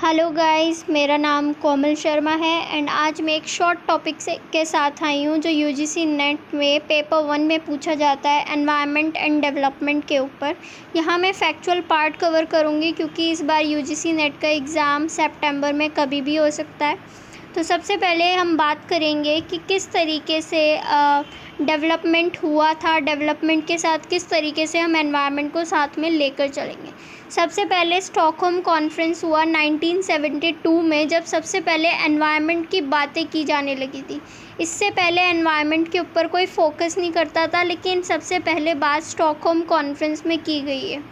Hello guys, मेरा नाम कोमल शर्मा है एंड आज मैं एक शॉर्ट टॉपिक के साथ आई हूँ जो यूजीसी नेट में पेपर 1 में पूछा जाता है एनवायरनमेंट एंड डेवलपमेंट के ऊपर। यहाँ मैं फैक्चुअल पार्ट कवर करूँगी क्योंकि इस बार यूजीसी नेट का एग्ज़ाम सितंबर में कभी भी हो सकता है। तो सबसे पहले हम बात करेंगे कि किस तरीके से डेवलपमेंट हुआ था, डेवलपमेंट के साथ किस तरीके से हम एनवायरनमेंट को साथ में लेकर चलेंगे। सबसे पहले स्टॉकहोम कॉन्फ्रेंस हुआ 1972 में, जब सबसे पहले एनवायरनमेंट की बातें की जाने लगी थी। इससे पहले एनवायरनमेंट के ऊपर कोई फोकस नहीं करता था, लेकिन सबसे पहले बात स्टॉकहोम कॉन्फ्रेंस में की गई है।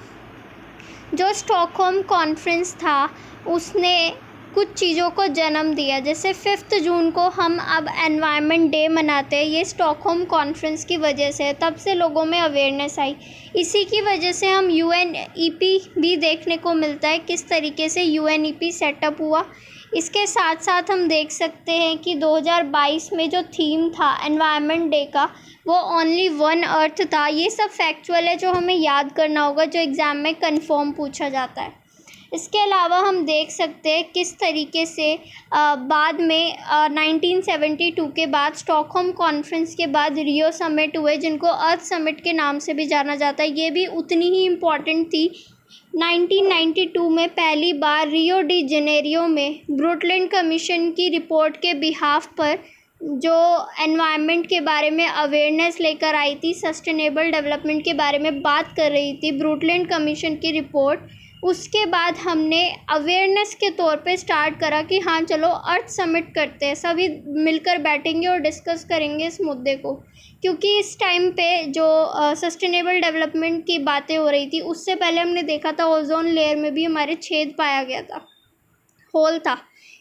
जो स्टॉकहोम कॉन्फ्रेंस था उसने कुछ चीज़ों को जन्म दिया, जैसे 5 जून को हम अब एनवायरनमेंट डे मनाते हैं, ये स्टॉकहोम कॉन्फ्रेंस की वजह से। तब से लोगों में अवेयरनेस आई। इसी की वजह से हम यूएनईपी भी देखने को मिलता है, किस तरीके से यूएनईपी सेटअप हुआ। इसके साथ साथ हम देख सकते हैं कि 2022 में जो थीम था एनवायरनमेंट डे का, वो ओनली वन अर्थ था। ये सब फैक्चुअल है जो हमें याद करना होगा, जो एग्ज़ाम में कंफर्म पूछा जाता है। इसके अलावा हम देख सकते हैं किस तरीके से बाद में 1972 के बाद स्टॉकहोम कॉन्फ्रेंस के बाद रियो समिट हुए, जिनको अर्थ समिट के नाम से भी जाना जाता है। ये भी उतनी ही इम्पॉर्टेंट थी। 1992 में पहली बार रियो डी जेनेरियो में ब्रुटलैंड कमीशन की रिपोर्ट के बिहाफ पर जो एनवायरनमेंट के बारे में अवेयरनेस लेकर आई थी, सस्टेनेबल डेवलपमेंट के बारे में बात कर रही थी ब्रुटलैंड कमीशन की रिपोर्ट। उसके बाद हमने अवेयरनेस के तौर पे स्टार्ट करा कि हाँ चलो अर्थ समिट करते हैं, सभी मिलकर बैठेंगे और डिस्कस करेंगे इस मुद्दे को। क्योंकि इस टाइम पे जो सस्टेनेबल डेवलपमेंट की बातें हो रही थी, उससे पहले हमने देखा था ओजोन लेयर में भी हमारे छेद पाया गया था, होल था।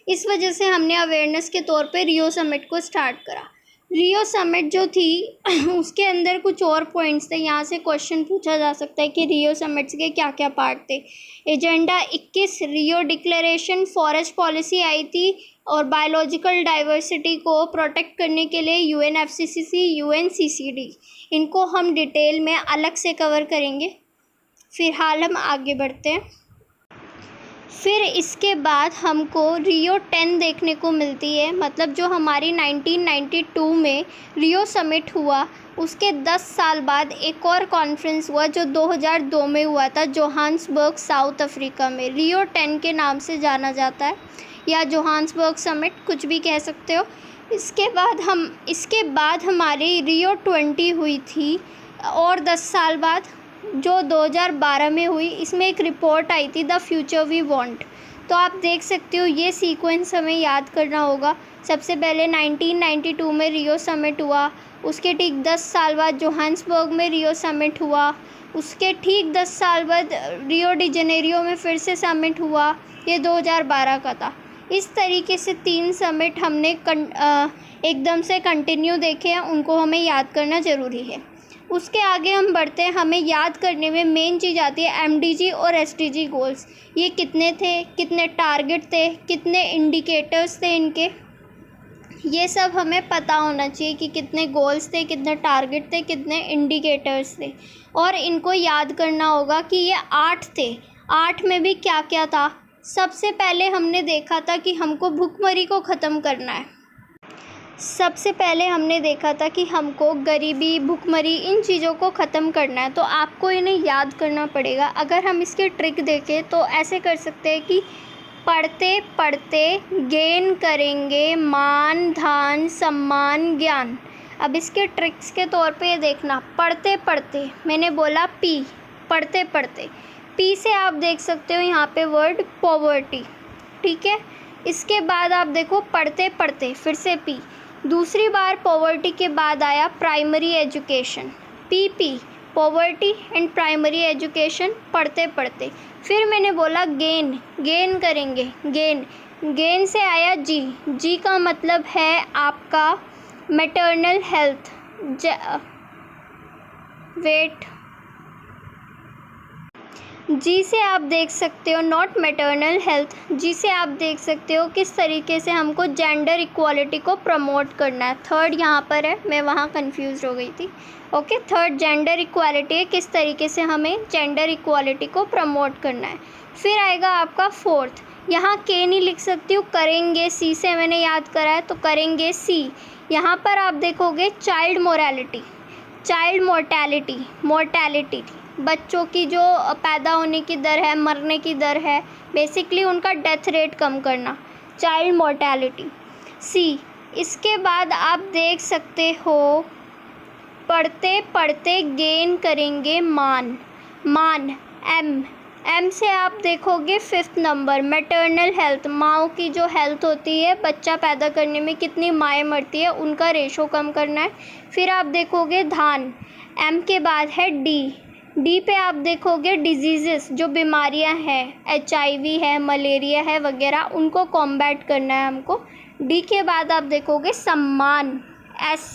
इस वजह से हमने अवेयरनेस के तौर पे रियो समिट को स्टार्ट करा। रियो समिट जो थी उसके अंदर कुछ और पॉइंट्स थे। यहाँ से क्वेश्चन पूछा जा सकता है कि रियो समिट्स के क्या क्या पार्ट थे। Agenda 21 Rio declaration, forest policy आई थी और बायोलॉजिकल डाइवर्सिटी को प्रोटेक्ट करने के लिए यूएनएफसीसीसी, यूएनसीसीडी, इनको हम डिटेल में अलग से कवर करेंगे। फिलहाल हम आगे बढ़ते हैं। फिर इसके बाद हमको रियो 10 देखने को मिलती है, मतलब जो हमारी 1992 में रियो समिट हुआ, उसके 10 साल बाद एक और कॉन्फ्रेंस हुआ जो 2002 में हुआ था, जोहान्सबर्ग, साउथ अफ्रीका में। रियो 10 के नाम से जाना जाता है, या जोहान्सबर्ग समिट, कुछ भी कह सकते हो। इसके बाद हमारी रियो 20 हुई थी, और 10 साल बाद जो 2012 में हुई। इसमें एक रिपोर्ट आई थी, द फ्यूचर वी वांट। तो आप देख सकते हो ये सीक्वेंस हमें याद करना होगा। सबसे पहले 1992 में रियो समिट हुआ, उसके ठीक 10 साल बाद जोहान्सबर्ग में रियो समिट हुआ, उसके ठीक 10 साल बाद रियो डी जेनेरियो में फिर से समिट हुआ, ये 2012 का था। इस तरीके से 3 समिट हमने एकदम से कंटिन्यू देखे हैं, उनको हमें याद करना ज़रूरी है। उसके आगे हम बढ़ते हैं। हमें याद करने में मेन चीज़ आती है एमडीजी और एसडीजी गोल्स। ये कितने थे, कितने टारगेट थे, कितने इंडिकेटर्स थे इनके, ये सब हमें पता होना चाहिए कि कितने गोल्स थे, कितने टारगेट थे, कितने इंडिकेटर्स थे। और इनको याद करना होगा कि ये 8 थे। 8 में भी क्या क्या था। सबसे पहले हमने देखा था कि हमको भुखमरी को ख़त्म करना है। सबसे पहले हमने देखा था कि हमको गरीबी, भुखमरी, इन चीज़ों को ख़त्म करना है। तो आपको इन्हें याद करना पड़ेगा। अगर हम इसके ट्रिक देखें तो ऐसे कर सकते हैं कि पढ़ते पढ़ते गेन करेंगे मान, धन, सम्मान, ज्ञान। अब इसके ट्रिक्स के तौर पे ये देखना, पढ़ते पढ़ते, मैंने बोला पी, पढ़ते पढ़ते, पी से आप देख सकते हो यहाँ पे वर्ड पॉवर्टी, ठीक है। इसके बाद आप देखो पढ़ते पढ़ते, फिर से पी, दूसरी बार पॉवर्टी के बाद आया primary education, PP, poverty and primary education, पढ़ते पढ़ते। फिर मैंने बोला गेन, गेन करेंगे, गेन, गेन से आया जी, जी का मतलब है आपका मैटरनल हेल्थ, वेट, जी से आप देख सकते हो नॉट मैटरनल हेल्थ, जी से आप देख सकते हो किस तरीके से हमको जेंडर इक्वालिटी को प्रमोट करना है। थर्ड यहाँ पर है, मैं वहाँ कंफ्यूज हो गई थी। ओके, थर्ड जेंडर इक्वालिटी है, किस तरीके से हमें जेंडर इक्वालिटी को प्रमोट करना है। फिर आएगा आपका फोर्थ, यहाँ के नहीं लिख सकती हूँ, करेंगे सी से मैंने याद करा है तो करेंगे सी। यहाँ पर आप देखोगे child morality, child mortality, mortality बच्चों की जो पैदा होने की दर है, मरने की दर है, बेसिकली उनका डेथ रेट कम करना, चाइल्ड मोर्टैलिटी सी। इसके बाद आप देख सकते हो पढ़ते पढ़ते गेन करेंगे मान, मान एम, एम से आप देखोगे 5th नंबर मैटरनल हेल्थ, माँओं की जो हेल्थ होती है, बच्चा पैदा करने में कितनी माएँ मरती है उनका रेशो कम करना है। फिर आप देखोगे धान, एम के बाद है डी, डी पे आप देखोगे डिजीज़ेस, जो बीमारियां हैं, HIV है, मलेरिया है वगैरह, उनको कॉम्बैट करना है हमको। डी के बाद आप देखोगे सम्मान, एस,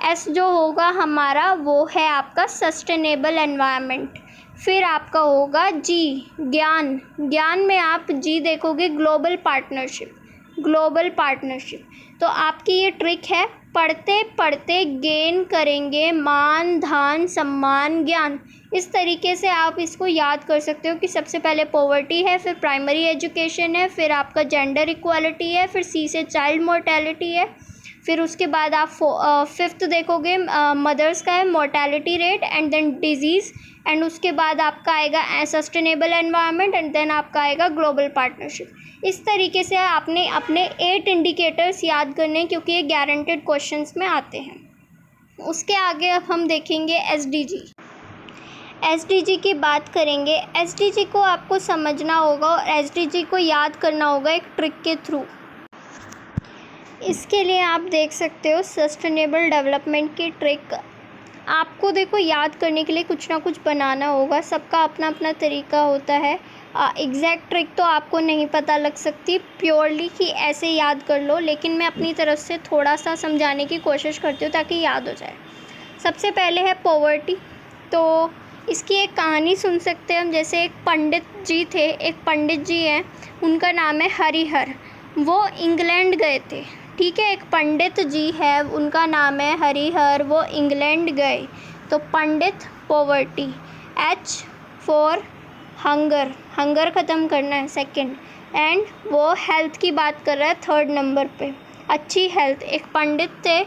एस जो होगा हमारा वो है आपका सस्टेनेबल एनवायरनमेंट। फिर आपका होगा जी, ज्ञान, ज्ञान में आप जी देखोगे ग्लोबल पार्टनरशिप, ग्लोबल पार्टनरशिप। तो आपकी ये ट्रिक है, पढ़ते पढ़ते गेन करेंगे मान, धान, सम्मान, ज्ञान। इस तरीके से आप इसको याद कर सकते हो कि सबसे पहले पॉवर्टी है, फिर प्राइमरी एजुकेशन है, फिर आपका जेंडर इक्वालिटी है, फिर सी से चाइल्ड मोर्टेलिटी है, फिर उसके बाद आप 5th देखोगे मदर्स का है mortality rate and then disease, and उसके बाद आपका आएगा सस्टेनेबल एनवायरनमेंट एंड देन आपका आएगा ग्लोबल पार्टनरशिप। इस तरीके से आपने अपने 8 इंडिकेटर्स याद करने, क्योंकि ये गारंटेड क्वेश्चंस में आते हैं। उसके आगे अब हम देखेंगे SDG। SDG की बात करेंगे। SDG को आपको समझना होगा और SDG को याद करना होगा एक ट्रिक के थ्रू। इसके लिए आप देख सकते हो सस्टेनेबल डेवलपमेंट की ट्रिक। आपको देखो याद करने के लिए कुछ ना कुछ बनाना होगा, सबका अपना अपना तरीका होता है। एग्जैक्ट ट्रिक तो आपको नहीं पता लग सकती प्योरली कि ऐसे याद कर लो, लेकिन मैं अपनी तरफ से थोड़ा सा समझाने की कोशिश करती हूँ ताकि याद हो जाए। सबसे पहले है पॉवर्टी। तो इसकी एक कहानी सुन सकते हैं हम। जैसे एक पंडित जी थे, एक पंडित जी हैं, उनका नाम है हरिहर। वो इंग्लैंड गए थे, ठीक है। एक पंडित जी है, उनका नाम है हरिहर, वो इंग्लैंड गए। तो पंडित poverty, H for hunger, hunger ख़त्म करना है सेकंड, एंड वो हेल्थ की बात कर रहा है 3rd नंबर पे, अच्छी हेल्थ। एक पंडित थे,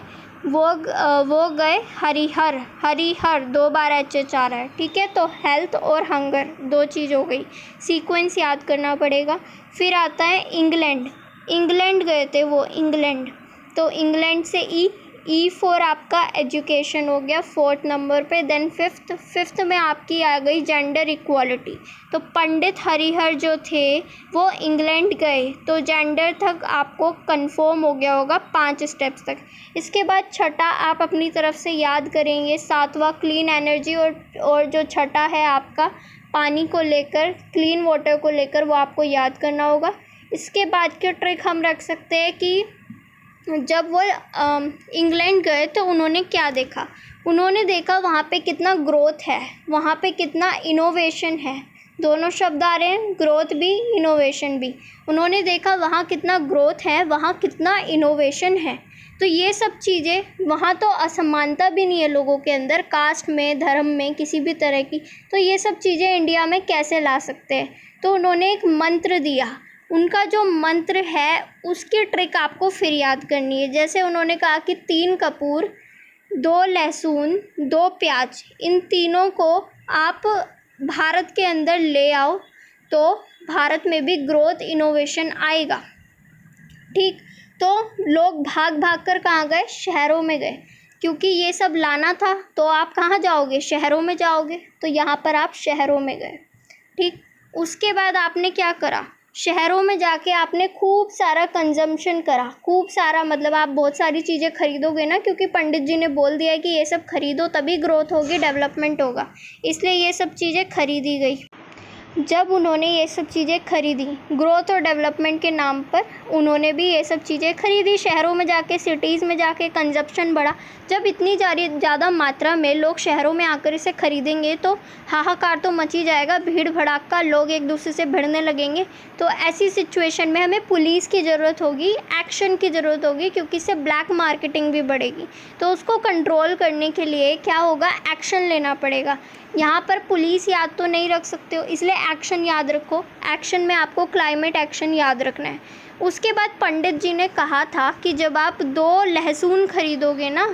वो गए हरिहर, हरिहर 2 बार H आ रहा है, ठीक है। तो हेल्थ और हंगर 2 चीज़ हो गई, सीक्वेंस याद करना पड़ेगा। फिर आता है इंग्लैंड, इंग्लैंड गए थे वो, इंग्लैंड। तो इंग्लैंड से ई फॉर आपका एजुकेशन हो गया 4th नंबर पे। देन 5th में आपकी आ गई जेंडर इक्वालिटी। तो पंडित हरिहर जो थे वो इंग्लैंड गए, तो जेंडर तक आपको कंफर्म हो गया होगा 5 स्टेप्स तक। इसके बाद छठा आप अपनी तरफ से याद करेंगे, 7वां क्लीन एनर्जी, और जो छठा है आपका पानी को लेकर, क्लीन वाटर को लेकर, वो आपको याद करना होगा। इसके बाद की ट्रिक हम रख सकते हैं कि जब वो इंग्लैंड गए तो उन्होंने क्या देखा। उन्होंने देखा वहाँ पे कितना ग्रोथ है, वहाँ पे कितना इनोवेशन है। दोनों शब्द आ रहे हैं, ग्रोथ भी इनोवेशन भी। उन्होंने देखा वहाँ कितना ग्रोथ है, वहाँ कितना इनोवेशन है। तो ये सब चीज़ें, वहाँ तो असमानता भी नहीं है लोगों के अंदर, कास्ट में, धर्म में, किसी भी तरह की। तो ये सब चीज़ें इंडिया में कैसे ला सकते हैं। तो उन्होंने एक मंत्र दिया, उनका जो मंत्र है उसकी ट्रिक आपको फिर याद करनी है। जैसे उन्होंने कहा कि 3 कपूर, 2 लहसुन, 2 प्याज, इन तीनों को आप भारत के अंदर ले आओ तो भारत में भी ग्रोथ इनोवेशन आएगा, ठीक। तो लोग भाग भाग कर कहाँ गए, शहरों में गए, क्योंकि ये सब लाना था। तो आप कहाँ जाओगे, शहरों में जाओगे। तो यहाँ पर आप शहरों में गए, ठीक। उसके बाद आपने क्या करा, शहरों में जाके आपने खूब सारा कंजम्पशन करा, खूब सारा मतलब आप बहुत सारी चीज़ें खरीदोगे ना, क्योंकि पंडित जी ने बोल दिया है कि ये सब खरीदो तभी ग्रोथ होगी, डेवलपमेंट होगा, इसलिए ये सब चीज़ें खरीदी गई। जब उन्होंने ये सब चीज़ें खरीदी, ग्रोथ और डेवलपमेंट के नाम पर उन्होंने भी ये सब चीज़ें खरीदी, शहरों में जाके, सिटीज़ में जाके कंजप्शन बढ़ा। जब इतनी ज़्यादा मात्रा में लोग शहरों में आकर इसे खरीदेंगे तो हाहाकार तो मची जाएगा, भीड़ भड़ाका, लोग एक दूसरे से भिड़ने लगेंगे। तो ऐसी सिचुएशन में हमें पुलिस की ज़रूरत होगी, एक्शन की ज़रूरत होगी, क्योंकि इससे ब्लैक मार्केटिंग भी बढ़ेगी। तो उसको कंट्रोल करने के लिए क्या होगा, एक्शन लेना पड़ेगा। यहाँ पर पुलिस याद तो नहीं रख सकते हो, इसलिए एक्शन याद रखो। एक्शन में आपको क्लाइमेट एक्शन याद रखना है। उसके बाद पंडित जी ने कहा था कि जब आप 2 लहसुन खरीदोगे ना,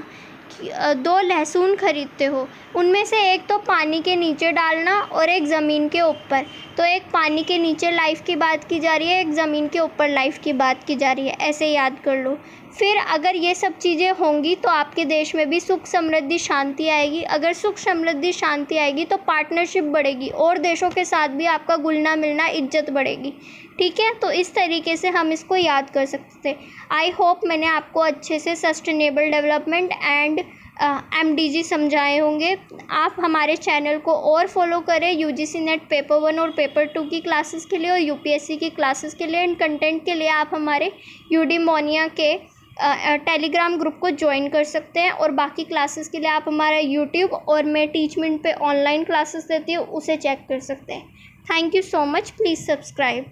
2 लहसुन खरीदते हो, उनमें से एक तो पानी के नीचे डालना और एक ज़मीन के ऊपर। तो एक पानी के नीचे लाइफ की बात की जा रही है, एक ज़मीन के ऊपर लाइफ की बात की जा रही है, ऐसे याद कर लो। फिर अगर ये सब चीज़ें होंगी तो आपके देश में भी सुख समृद्धि शांति आएगी। अगर सुख समृद्धि शांति आएगी तो पार्टनरशिप बढ़ेगी और देशों के साथ भी आपका घुलना मिलना, इज्जत बढ़ेगी। ठीक है, तो इस तरीके से हम इसको याद कर सकते। आई होप मैंने आपको अच्छे से सस्टेनेबल डेवलपमेंट एंड MDG समझाए होंगे। आप हमारे चैनल को और फॉलो करें UGC नेट पेपर 1 और पेपर 2 की क्लासेस के लिए और UPSC की क्लासेस के लिए। एंड कंटेंट के लिए आप हमारे यूडीमोनिया के टेलीग्राम ग्रुप को ज्वाइन कर सकते हैं। और बाकी क्लासेस के लिए आप हमारा यूट्यूब और मैं टीचमेंट पे ऑनलाइन क्लासेस देती हूँ, उसे चेक कर सकते हैं। Thank you so much, please subscribe.